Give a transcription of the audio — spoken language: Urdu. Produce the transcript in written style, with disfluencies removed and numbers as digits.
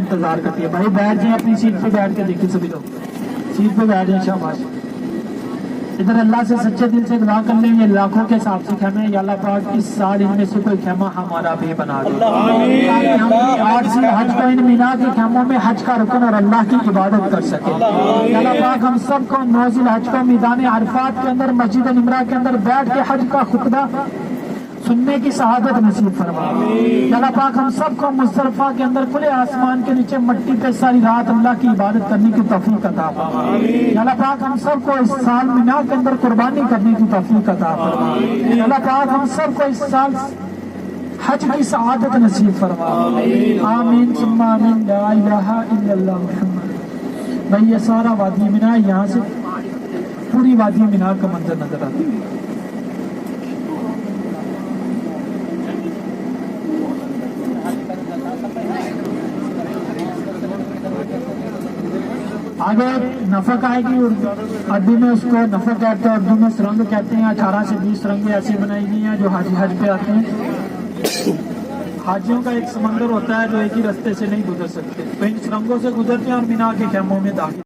انتظار کرتی ہے. بھائی بیٹھ جائیں اپنی سیٹ پہ بیٹھ کے دیکھیں سبھی لوگ سیٹ پہ بیٹھ جائیں. شاباش. ادھر اللہ سے سچے دل سے دعا کر لیں. یہ لاکھوں کے حساب سے خیمے ہیں. یا اللہ پاک اس سال ان میں سے کوئی خیمہ ہمارا بھی بنا دے تاکہ ہم 8 سے حج کو ان مینا کے خیموں میں حج کا رکن اور اللہ کی عبادت کر سکیں. یا اللہ پاک ہم سب کو 9 ذی الحج کو میدان عرفات کے اندر مسجد نمرہ کے اندر بیٹھ کے حج کا خطبہ سننے کی سعادت نصیب فرما. یا اللہ پاک ہم سب کو مزدلفہ کے اندر کھلے آسمان کے نیچے مٹی پہ ساری رات اللہ کی عبادت کرنے کی توفیق عطا فرما. یا اللہ پاک ہم سب کو اس سال مینا کے اندر قربانی کرنے کی توفیق عطا فرما. یا اللہ پاک ہم سب کو اس سال حج کی سعادت نصیب فرما. آمین ثم آمین. لا الہ الا اللہ محمد. بھائی یہ سارا وادی مینا ہے. یہاں سے پوری وادی مینا کا منظر نظر آتا ہے. آگے نفق آئے گی. عربی میں اس کو نفق کہتے ہیں, اردو میں سرنگ کہتے ہیں. 18 سے 20 سرنگیں ایسی بنائی گئی ہیں جو حاجی حج پہ آتے ہیں. حاجیوں کا ایک سمندر ہوتا ہے جو ایک ہی رستے سے نہیں گزر سکتے, تو ان سرنگوں سے گزرتے ہیں اور مینا کے خیموں میں داخل